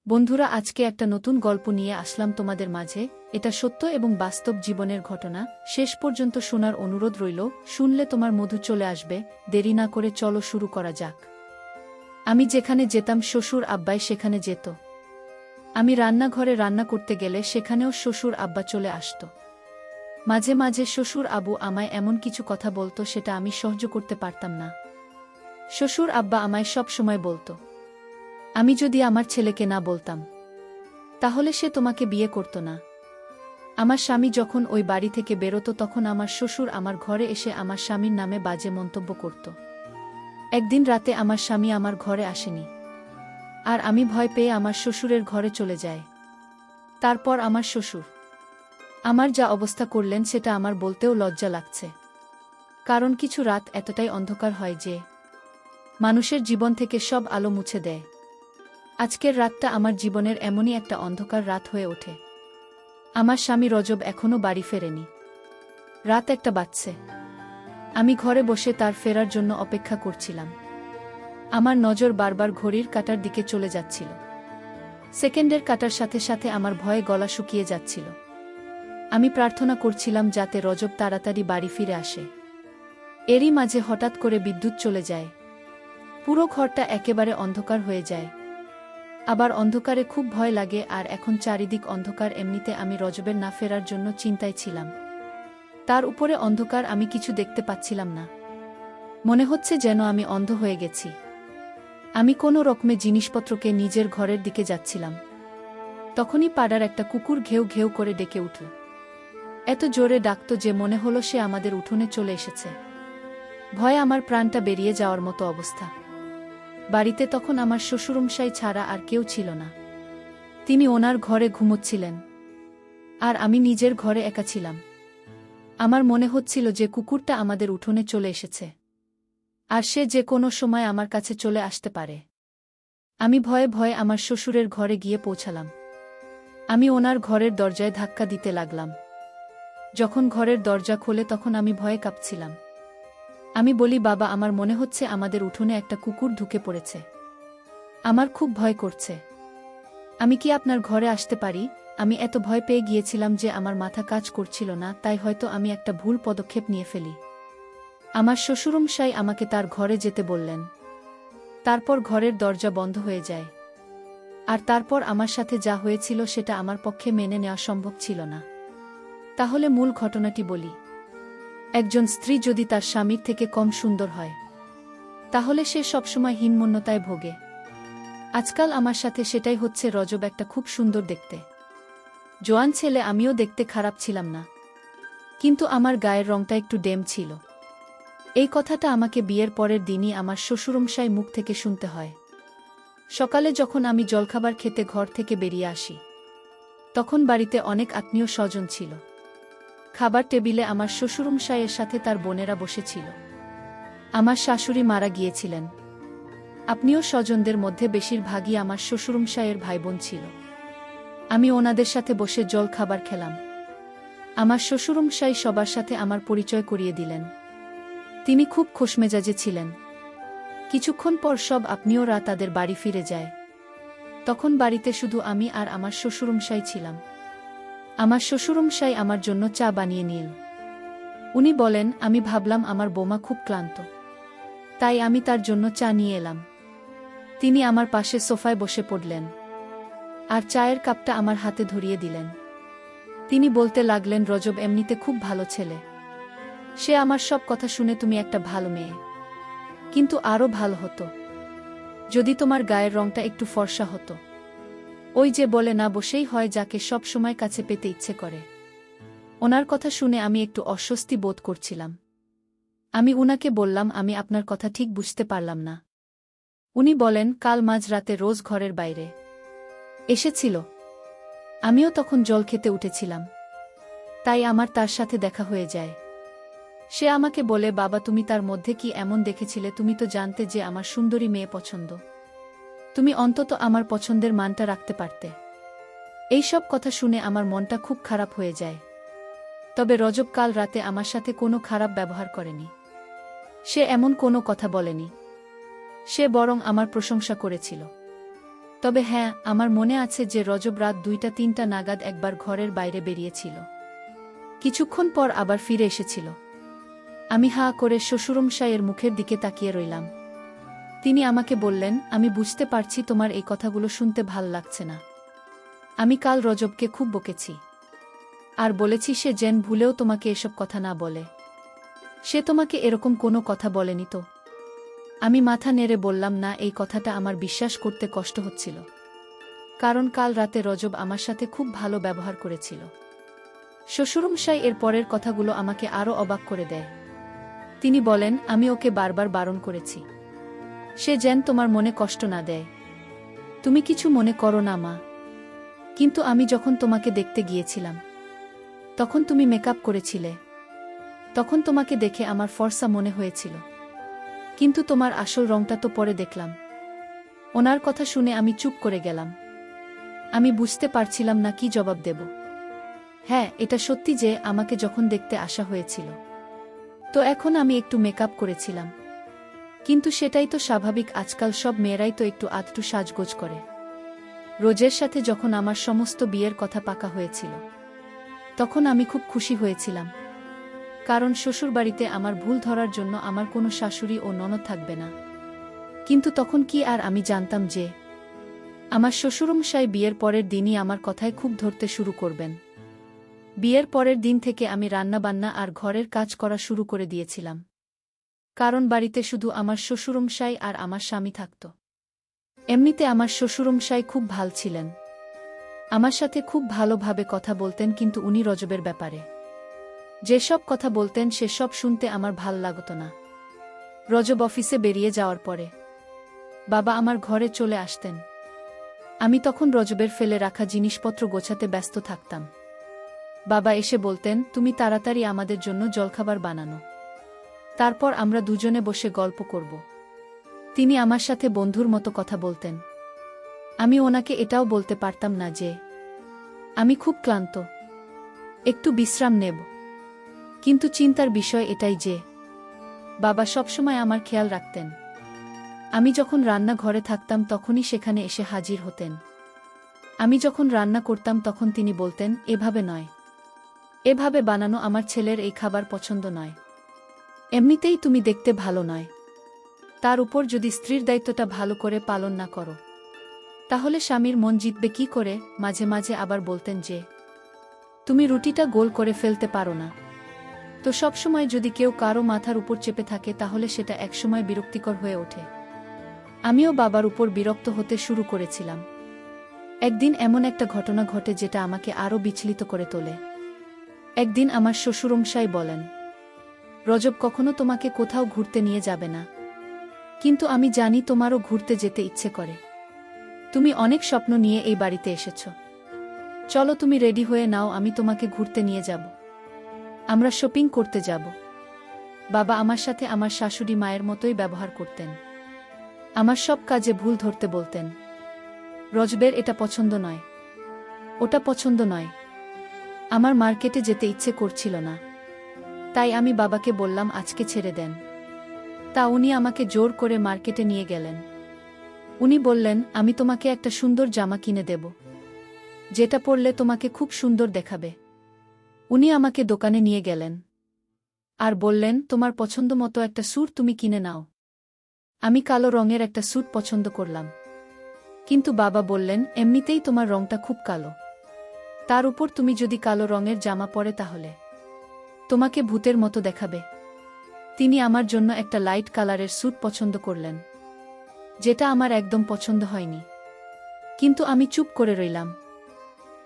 বন্ধুরা, আজকে একটা নতুন গল্প নিয়ে আসলাম তোমাদের মাঝে। এটা সত্য এবং বাস্তব জীবনের ঘটনা। শেষ পর্যন্ত শোনার অনুরোধ রইল। শুনলে তোমার মধু চলে আসবে। দেরি না করে চলো শুরু করা যাক। আমি যেখানে যেতাম শ্বশুর আব্বাই সেখানে যেত। আমি রান্নাঘরে রান্না করতে গেলে সেখানেও শ্বশুর আব্বা চলে আসত। মাঝে মাঝে শ্বশুর আবু আমায় এমন কিছু কথা বলতো সেটা আমি সহ্য করতে পারতাম না। শ্বশুর আব্বা আমায় সব সময় বলতো, আমি যদি আমার ছেলেকে না বলতাম তাহলে সে তোমাকে বিয়ে করত না। আমার স্বামী যখন ওই বাড়ি থেকে বেরোতো তখন আমার শ্বশুর আমার ঘরে এসে আমার স্বামীর নামে বাজে মন্তব্য করত। একদিন রাতে আমার স্বামী আমার ঘরে আসেনি, আর আমি ভয় পেয়ে আমার শ্বশুরের ঘরে চলে যাই। তারপর আমার শ্বশুর আমার যা অবস্থা করলেন সেটা আমার বলতেও লজ্জা লাগছে। কারণ কিছু রাত এতটাই অন্ধকার হয় যে মানুষের জীবন থেকে সব আলো মুছে দেয়। আজকের রাতটা আমার জীবনের এমনই একটা অন্ধকার রাত হয়ে ওঠে। আমার স্বামী রজব এখনো বাড়ি ফেরেনি। রাত একটা বাজছে। আমি ঘরে বসে তার ফেরার জন্য অপেক্ষা করছিলাম। আমার নজর বারবার ঘড়ির কাঁটার দিকে চলে যাচ্ছিল। সেকেন্ডের কাঁটার সাথে সাথে আমার ভয়ে গলা শুকিয়ে যাচ্ছিল। আমি প্রার্থনা করছিলাম যাতে রজব তাড়াতাড়ি বাড়ি ফিরে আসে। এরই মাঝে হঠাৎ করে বিদ্যুৎ চলে যায়। পুরো ঘরটা একেবারে অন্ধকার হয়ে যায়। আবার অন্ধকারে খুব ভয় লাগে, আর এখন চারিদিক অন্ধকার। এমনিতে আমি রজবের না ফেরার জন্য চিন্তায় ছিলাম। তার উপরে অন্ধকার, আমি কিছু দেখতে পাচ্ছিলাম না। মনে হচ্ছে যেন আমি অন্ধ হয়ে গেছি। আমি কোনো রকমে জিনিসপত্রকে নিজের ঘরের দিকে যাচ্ছিলাম। তখনই পাড়ার একটা কুকুর ঘেউ ঘেউ করে ডেকে উঠল। এত জোরে ডাকত যে মনে হলো সে আমাদের উঠোনে চলে এসেছে। ভয়ে আমার প্রাণটা বেরিয়ে যাওয়ার মতো অবস্থা। বাড়িতে তখন আমার শ্বশুরমশাই ছাড়া আর কেউ ছিল না। তিনি ওনার ঘরে ঘুমোচ্ছিলেন, আর আমি নিজের ঘরে একা ছিলাম। আমার মনে হচ্ছিল যে কুকুরটা আমাদের উঠোনে চলে এসেছে, আর সে যে কোনো সময় আমার কাছে চলে আসতে পারে। আমি ভয়ে ভয়ে আমার শ্বশুরের ঘরে গিয়ে পৌঁছালাম। আমি ওনার ঘরের দরজায় ধাক্কা দিতে লাগলাম। যখন ঘরের দরজা খোলে তখন আমি ভয়ে কাঁপছিলাম। আমি বলি, বাবা, আমার মনে হচ্ছে আমাদের উঠোনে একটা কুকুর ঢুকে পড়েছে। আমার খুব ভয় করছে। আমি কি আপনার ঘরে আসতে পারি? আমি এত ভয় পেয়ে গিয়েছিলাম যে আমার মাথা কাজ করছিল না, তাই হয়তো আমি একটা ভুল পদক্ষেপ নিয়ে ফেলি। আমার শ্বশুরমশাই আমাকে তার ঘরে যেতে বললেন। তারপর ঘরের দরজা বন্ধ হয়ে যায়। আর তারপর আমার সাথে যা হয়েছিল সেটা আমার পক্ষে মেনে নেওয়া সম্ভব ছিল না। তাহলে মূল ঘটনাটি বলি। একজন স্ত্রী যদি তার স্বামীর থেকে কম সুন্দর হয়, তাহলে সে সবসময় হীনমন্যতায় ভোগে। আজকাল আমার সাথে সেটাই হচ্ছে। রজব একটা খুব সুন্দর দেখতে জোয়ান ছেলে। আমিও দেখতে খারাপ ছিলাম না, কিন্তু আমার গায়ের রংটা একটু ডেম ছিল। এই কথাটা আমাকে বিয়ের পরের দিনই আমার শ্বশুরমশাই মুখ থেকে শুনতে হয়। সকালে যখন আমি জলখাবার খেতে ঘর থেকে বেরিয়ে আসি, তখন বাড়িতে অনেক আত্মীয় স্বজন ছিল। খাবার টেবিলে আমার শ্বশুরমশাইয়ের সাথে তার বোনেরা বসেছিল। আমার শাশুড়ি মারা গিয়েছিলেন। আত্মীয় স্বজনদের মধ্যে বেশিরভাগই আমার শ্বশুরমশাইয়ের ভাইবোন ছিল। আমি ওনাদের সাথে বসে জল খাবার খেলাম। আমার শ্বশুরমশাই সবার সাথে আমার পরিচয় করিয়ে দিলেন। তিনি খুব খোশমেজাজে ছিলেন। কিছুক্ষণ পর সব আত্মীয়রা তাদের বাড়ি ফিরে যায়। তখন বাড়িতে শুধু আমি আর আমার শ্বশুরমশাই ছিলাম। আমার শ্বশুরমশাই আমার জন্য চা বানিয়ে নিল। উনি বলেন, আমি ভাবলাম আমার বৌমা খুব ক্লান্ত, তাই আমি তার জন্য চা নিয়ে এলাম। তিনি আমার পাশে সোফায় বসে পড়লেন, আর চায়ের কাপটা আমার হাতে ধরিয়ে দিলেন। তিনি বলতে লাগলেন, রজব এমনিতে খুব ভালো ছেলে। সে আমার সব কথা শুনে তুমি একটা ভালো মেয়ে। কিন্তু আরও ভালো হতো যদি তোমার গায়ের রংটা একটু ফর্সা হতো। ওই যে বলে না, বসেই হয় যাকে সব সময় কাছে পেতে ইচ্ছে করে। ওনার কথা শুনে আমি একটু অস্বস্তি বোধ করছিলাম। আমি উনাকে বললাম, আমি আপনার কথা ঠিক বুঝতে পারলাম না। উনি বলেন, কাল মাঝরাতে রোজ ঘরের বাইরে এসেছিল। আমিও তখন জল খেতে উঠেছিলাম, তাই আমার তার সাথে দেখা হয়ে যায়। সে আমাকে বলে, বাবা, তুমি তার মধ্যে কি এমন দেখেছিলে? তুমি তো জানতে যে আমার সুন্দরী মেয়ে পছন্দ। তুমি অন্তত আমার পছন্দের মানটা রাখতে পারতে। এইসব কথা শুনে আমার মনটা খুব খারাপ হয়ে যায়। তবে রজব কাল রাতে আমার সাথে কোনো খারাপ ব্যবহার করেনি। সে এমন কোনো কথা বলেনি। সে বরং আমার প্রশংসা করেছিল। তবে হ্যাঁ, আমার মনে আছে যে রজব রাত 2টা-3টা নাগাদ একবার ঘরের বাইরে বেরিয়েছিল। কিছুক্ষণ পর আবার ফিরে এসেছিল। আমি হাঁ করে শ্বশুরমশাইয়ের মুখের দিকে তাকিয়ে রইলাম। তিনি আমাকে বললেন, আমি বুঝতে পারছি তোমার এই কথাগুলো শুনতে ভাল লাগছে না। আমি কাল রজবকে খুব বকেছি। আর বলেছি সে যেন ভুলেও তোমাকে এসব কথা না বলে। সে তোমাকে এরকম কোনো কথা বলেনি তো? আমি মাথা নেড়ে বললাম, না, এই কথাটা আমার বিশ্বাস করতে কষ্ট হচ্ছিল। কারণ কাল রাতে রজব আমার সাথে খুব ভালো ব্যবহার করেছিল। শ্বশুরমশাই এর পরের কথাগুলো আমাকে আরও অবাক করে দেয়। তিনি বলেন, আমি ওকে বারবার বারণ করেছি সে যেন তোমার মনে কষ্ট না দেয়। তুমি কিছু মনে করো না মা। কিন্তু আমি যখন তোমাকে দেখতে গিয়েছিলাম তখন তুমি মেকআপ করেছিলে। তখন তোমাকে দেখে আমার ফর্সা মনে হয়েছিল, কিন্তু তোমার আসল রংটা তো পরে দেখলাম। ওনার কথা শুনে আমি চুপ করে গেলাম। আমি বুঝতে পারছিলাম না কি জবাব দেব। হ্যাঁ, এটা সত্যি যে আমাকে যখন দেখতে আসা হয়েছিল তো এখন আমি একটু মেকআপ করেছিলাম, কিন্তু সেটাই তো স্বাভাবিক। আজকাল সব মেয়েরাই তো একটু আধটু সাজগোজ করে। রোজের সাথে যখন আমার সমস্ত বিয়ের কথা পাকা হয়েছিল তখন আমি খুব খুশি হয়েছিলাম, কারণ শ্বশুরবাড়িতে আমার ভুল ধরার জন্য আমার কোনো শাশুড়ি ও ননদ থাকবে না। কিন্তু তখন কি আর আমি জানতাম যে আমার শ্বশুরমশাই বিয়ের পরের দিনই আমার কথায় খুব ধরতে শুরু করবেন। বিয়ের পরের দিন থেকে আমি রান্নাবান্না আর ঘরের কাজ করা শুরু করে দিয়েছিলাম, কারণ বাড়িতে শুধু আমার শ্বশুরমশাই আর আমার স্বামী থাকত। এমনিতে আমার শ্বশুরমশাই খুব ভাল ছিলেন, আমার সাথে খুব ভালোভাবে কথা বলতেন, কিন্তু উনি রজবের ব্যাপারে যেসব কথা বলতেন সেসব শুনতে আমার ভাল লাগত না। রজব অফিসে বেরিয়ে যাওয়ার পরে বাবা আমার ঘরে চলে আসতেন। আমি তখন রজবের ফেলে রাখা জিনিসপত্র গোছাতে ব্যস্ত থাকতাম। বাবা এসে বলতেন, তুমি তাড়াতাড়ি আমাদের জন্য জলখাবার বানানো, তারপর আমরা দুজনে বসে গল্প করব। তিনি আমার সাথে বন্ধুর মতো কথা বলতেন। আমি ওনাকে এটাও বলতে পারতাম না যে আমি খুব ক্লান্ত, একটু বিশ্রাম নেব। কিন্তু চিন্তার বিষয় এটাই যে বাবা সবসময় আমার খেয়াল রাখতেন। আমি যখন রান্নাঘরে থাকতাম তখনই সেখানে এসে হাজির হতেন। আমি যখন রান্না করতাম তখন তিনি বলতেন, এভাবে নয়, এভাবে বানানো আমার ছেলের এই খাবার পছন্দ নয়। এমনিতেই তুমি দেখতে ভালো নয়, তার উপর যদি স্ত্রীর দায়িত্বটা ভালো করে পালন না করো তাহলে স্বামীর মন জিতবে কি করে। মাঝে মাঝে আবার বলতেন যে তুমি রুটিটা গোল করে ফেলতে পারো না। তো সবসময় যদি কেউ কারো মাথার উপর চেপে থাকে তাহলে সেটা একসময় বিরক্তিকর হয়ে ওঠে। আমিও বাবার উপর বিরক্ত হতে শুরু করেছিলাম। একদিন এমন একটা ঘটনা ঘটে যেটা আমাকে আরও বিচলিত করে তোলে। একদিন আমার শ্বশুরমশাই বলেন, রজব কখনো তোমাকে কোথাও ঘুরতে নিয়ে যাবে না, কিন্তু আমি জানি তোমারও ঘুরতে যেতে ইচ্ছে করে। তুমি অনেক স্বপ্ন নিয়ে এই বাড়িতে এসেছ। চলো তুমি রেডি হয়ে নাও, আমি তোমাকে ঘুরতে নিয়ে যাব। আমরা শপিং করতে যাব। বাবা আমার সাথে আমার শাশুড়ি মায়ের মতোই ব্যবহার করতেন। আমার সব কাজে ভুল ধরতে বলতেন। রজবের এটা পছন্দ নয়, ওটা পছন্দ নয়। আমার মার্কেটে যেতে ইচ্ছে করছিল না, তাই আমি বাবাকে বললাম আজকে ছেড়ে দেন। তা উনি আমাকে জোর করে মার্কেটে নিয়ে গেলেন। উনি বললেন, আমি তোমাকে একটা সুন্দর জামা কিনে দেব, যেটা পরলে তোমাকে খুব সুন্দর দেখাবে। উনি আমাকে দোকানে নিয়ে গেলেন আর বললেন, তোমার পছন্দ মতো একটা স্যুট তুমি কিনে নাও। আমি কালো রঙের একটা স্যুট পছন্দ করলাম, কিন্তু বাবা বললেন, এমনিতেই তোমার রংটা খুব কালো, তার উপর তুমি যদি কালো রঙের জামা পরে তাহলে তোমাকে ভূতের মতো দেখাবে। তিনি আমার জন্য একটা লাইট কালারের স্যুট পছন্দ করলেন, যেটা আমার একদম পছন্দ হয়নি, কিন্তু আমি চুপ করে রইলাম।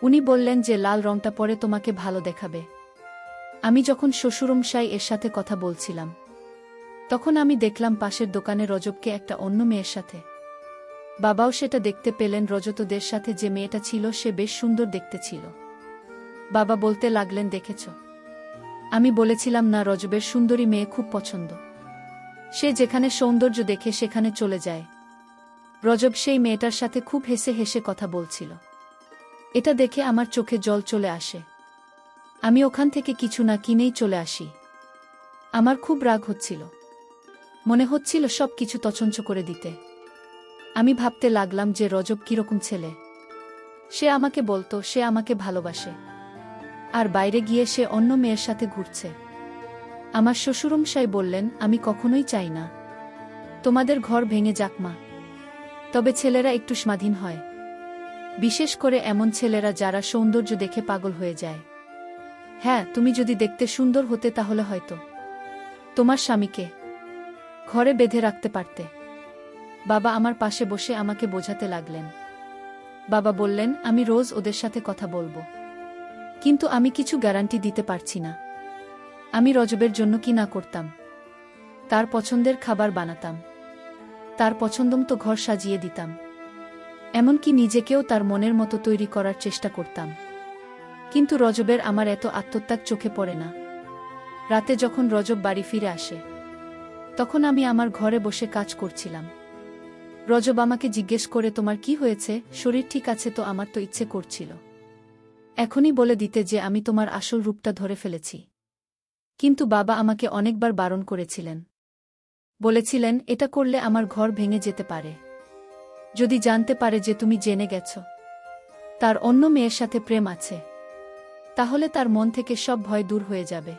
উনি বললেন যে লাল রংটা পরে তোমাকে ভালো দেখাবে। আমি যখন শ্বশুরমশাই এর সাথে কথা বলছিলাম তখন আমি দেখলাম পাশের দোকানে রজবকে একটা অন্য মেয়ের সাথে। বাবাও সেটা দেখতে পেলেন। রজতদের সাথে যে মেয়েটা ছিল সে বেশ সুন্দর দেখতে ছিল। বাবা বলতে লাগলেন, দেখেছ, আমি বলেছিলাম না রজবের সুন্দরী মেয়ে খুব পছন্দ। সে যেখানে সৌন্দর্য দেখে সেখানে চলে যায়। রজব সেই মেয়েটার সাথে খুব হেসে হেসে কথা বলছিল। এটা দেখে আমার চোখে জল চলে আসে। আমি ওখান থেকে কিছু না কিনেই চলে আসি। আমার খুব রাগ হচ্ছিল, মনে হচ্ছিল সব কিছু তছনছ করে দিতে। আমি ভাবতে লাগলাম যে রজব কিরকম ছেলে। সে আমাকে বলতো সে আমাকে ভালোবাসে, আর বাইরে গিয়ে সে অন্য মেয়ের সাথে ঘুরছে। আমার শ্বশুরমশাই বললেন, আমি কখনোই চাই না তোমাদের ঘর ভেঙে যাক মা, তবে ছেলেরা একটু স্বাধীন হয়, বিশেষ করে এমন ছেলেরা যারা সৌন্দর্য দেখে পাগল হয়ে যায়। হ্যাঁ, তুমি যদি দেখতে সুন্দর হতে তাহলে হয়তো তোমার স্বামীকে ঘরে বেঁধে রাখতে পারতে। বাবা আমার পাশে বসে আমাকে বোঝাতে লাগলেন। বাবা বললেন, আমি রোজ ওদের সাথে কথা বলবো, কিন্তু আমি কিছু গ্যারান্টি দিতে পারছি না। আমি রজবের জন্য কি না করতাম। তার পছন্দের খাবার বানাতাম, তার পছন্দমতো ঘর সাজিয়ে দিতাম, এমনকি নিজেকেও তার মনের মতো তৈরি করার চেষ্টা করতাম। কিন্তু রজবের আমার এত আত্মত্যাগ চোখে পড়ে না। রাতে যখন রজব বাড়ি ফিরে আসে, তখন আমি আমার ঘরে বসে কাজ করছিলাম। রজব আমাকে জিজ্ঞেস করে, তোমার কি হয়েছে, শরীর ঠিক আছে তো? আমার তো ইচ্ছে করছিল এখনই বলে দিতে যে আমি তোমার আসল রূপটা ধরে ফেলেছি, কিন্তু বাবা আমাকে অনেকবার বারণ করেছিলেন। বলেছিলেন, এটা করলে আমার ঘর ভেঙে যেতে পারে। যদি জানতে পারে যে তুমি জেনে গেছ তার অন্য মেয়ের সাথে প্রেম আছে, তাহলে তার মন থেকে সব ভয় দূর হয়ে যাবে।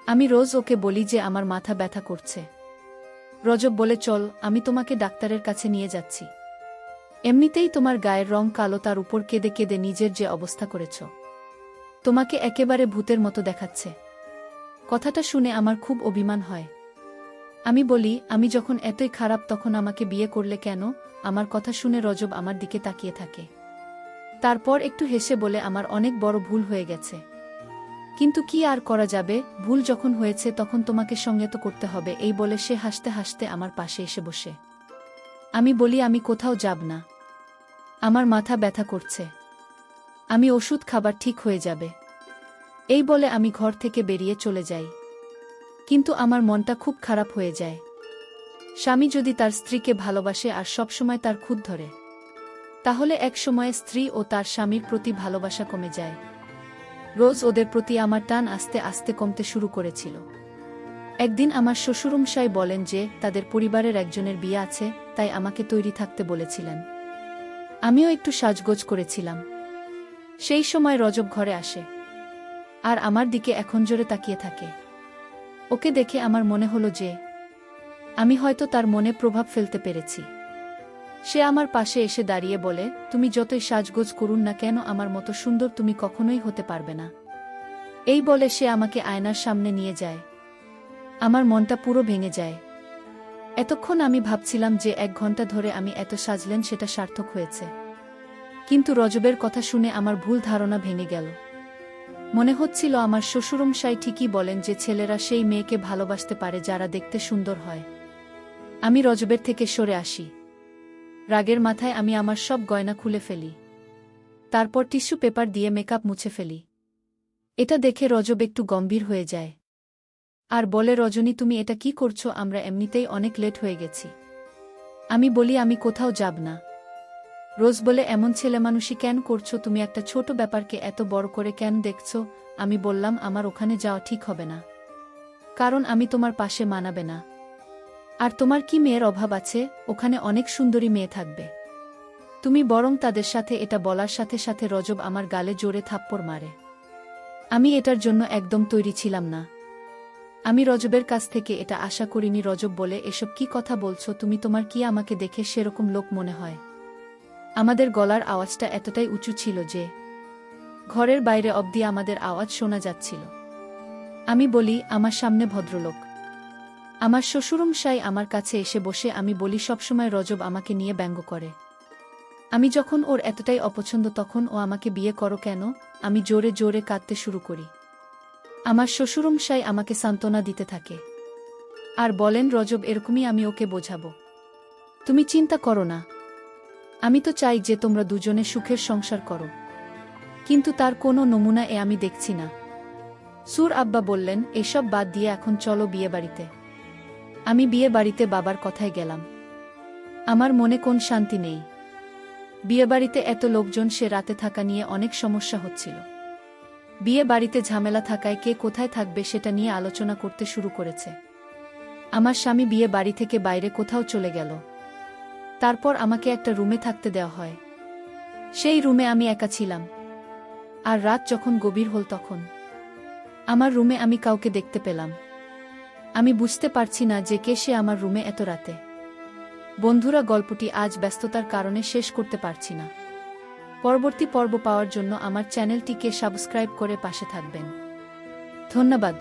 আমি রোজ ওকে বলি যে আমার মাথা ব্যথা করছে। রজব বলে, চল, আমি তোমাকে ডাক্তারের কাছে নিয়ে যাচ্ছি। এমনিতেই তোমার গায়ের রং কালো, তার উপর কেঁদে কেঁদে নিজের যে অবস্থা করেছ, তোমাকে একেবারে ভূতের মতো দেখাচ্ছে। কথাটা শুনে আমার খুব অভিমান হয়। আমি বলি, আমি যখন এতই খারাপ তখন আমাকে বিয়ে করলে কেন? আমার কথা শুনে রজব আমার দিকে তাকিয়ে থাকে। তারপর একটু হেসে বলে, আমার অনেক বড় ভুল হয়ে গেছে, কিন্তু কি আর করা যাবে, ভুল যখন হয়েছে তখন তোমাকে সঙ্গে তো করতে হবে। এই বলে সে হাসতে হাসতে আমার পাশে এসে বসে। আমি বলি, আমি কোথাও যাব না, আমার মাথা ব্যথা করছে, আমি ওষুধ খাবার ঠিক হয়ে যাবে। এই বলে আমি ঘর থেকে বেরিয়ে চলে যাই। কিন্তু আমার মনটা খুব খারাপ হয়ে যায়। স্বামী যদি তার স্ত্রীকে ভালোবাসে আর সবসময় তার খুঁত ধরে, তাহলে এক সময়ে স্ত্রী ও তার স্বামীর প্রতি ভালোবাসা কমে যায়। রোজ ওদের প্রতি আমার টান আস্তে আস্তে কমতে শুরু করেছিল। একদিন আমার শ্বশুরমশাই বলেন যে তাদের পরিবারের একজনের বিয়ে আছে, তাই আমাকে তৈরি থাকতে বলেছিলেন। আমিও একটু সাজগোজ করেছিলাম। সেই সময় রজব ঘরে আসে আর আমার দিকে এখন জোরে তাকিয়ে থাকে। ওকে দেখে আমার মনে হলো যে আমি হয়তো তার মনে প্রভাব ফেলতে পেরেছি। সে আমার পাশে এসে দাঁড়িয়ে বলে, তুমি যতই সাজগোজ করুন না কেন, আমার মতো সুন্দর তুমি কখনোই হতে পারবে না। এই বলে সে আমাকে আয়নার সামনে নিয়ে যায়। আমার মনটা পুরো ভেঙে যায়। এতক্ষণ আমি ভাবছিলাম যে 1 ঘন্টা ধরে আমি এত সাজলেন সেটা সার্থক হয়েছে। কিন্তু রজবের কথা শুনে আমার ভুল ধারণা ভেঙে গেল। মনে হচ্ছিল আমার শ্বশুরমশাই ঠিকই বলেন যে ছেলেরা সেই মেয়েকে ভালোবাসতে পারে যারা দেখতে সুন্দর হয়। আমি রজবের থেকে সরে আসি। রাগের মাথায় আমি আমার সব গয়না খুলে ফেলি, তারপর টিস্যু পেপার দিয়ে মেকআপ মুছে ফেলি। এটা দেখে রজব একটু গম্ভীর হয়ে যায় আর বলে, রজনী, তুমি এটা কি করছো? আমরা এমনিতেই অনেক লেট হয়ে গেছি। আমি বলি, আমি কোথাও যাব না। রোজ বলে, এমন ছেলেমানুষি কেন করছো তুমি? একটা ছোট ব্যাপারকে এত বড় করে কেন দেখছো? আমি বললাম, আমার ওখানে যাওয়া ঠিক হবে না, কারণ আমি তোমার পাশে মানাবে না। আর তোমার কি মেয়ের অভাব আছে? ওখানে অনেক সুন্দরী মেয়ে থাকবে, তুমি বরং তাদের সাথে। এটা বলার সাথে সাথে রজব আমার গালে জোরে থাপ্পড় মারে। আমি এটার জন্য একদম তৈরি ছিলাম না। আমি রজবের কাছ থেকে এটা আশা করিনি। রজব বলে, এসব কি কথা বলছো তুমি? তোমার কি আমাকে দেখে সেরকম লোক মনে হয়? আমাদের গলার আওয়াজটা এতটাই উঁচু ছিল যে ঘরের বাইরে অবধি আমাদের আওয়াজ শোনা যাচ্ছিল। আমি বলি, আমার সামনে ভদ্রলোক। আমার শ্বশুরমশাই আমার কাছে এসে বসে। আমি বলি, সবসময় রজব আমাকে নিয়ে ব্যঙ্গ করে। আমি যখন ওর এতটাই অপছন্দ তখন ও আমাকে বিয়ে করো কেন? আমি জোরে জোরে কাঁদতে শুরু করি। আমার শ্বশুরমশাই আমাকে সান্ত্বনা দিতে থাকে আর বলেন, রজব এরকমই, আমি ওকে বোঝাবো, তুমি চিন্তা করো না। আমি তো চাই যে তোমরা দুজনে সুখের সংসার করো, কিন্তু তার কোনো নমুনা আমি দেখছি না। সুর আব্বা বললেন, এসব বাদ দিয়ে এখন চলো বিয়েবাড়িতে। আমি বিয়েবাড়িতে বাবার কথায় গেলাম। আমার মনে কোন শান্তি নেই। বিয়েবাড়িতে এত লোকজন, সে রাতে থাকা নিয়ে অনেক সমস্যা হচ্ছিল। বিয়ে বাড়িতে ঝামেলা থাকায় কে কোথায় থাকবে সেটা নিয়ে আলোচনা করতে শুরু করেছে। আমার স্বামী বিয়ে বাড়ি থেকে বাইরে কোথাও চলে গেল। তারপর আমাকে একটা রুমে থাকতে দেওয়া হয়। সেই রুমে আমি একা ছিলাম। আর রাত যখন গভীর হল তখন আমার রুমে আমি কাউকে দেখতে পেলাম। আমি বুঝতে পারছি না যে কে সে আমার রুমে এত রাতে। বন্ধুরা, গল্পটি আজ ব্যস্ততার কারণে শেষ করতে পারছি না। পরবর্তী পর্ব পাওয়ার জন্য আমার চ্যানেলটিকে সাবস্ক্রাইব করে পাশে থাকবেন। ধন্যবাদ।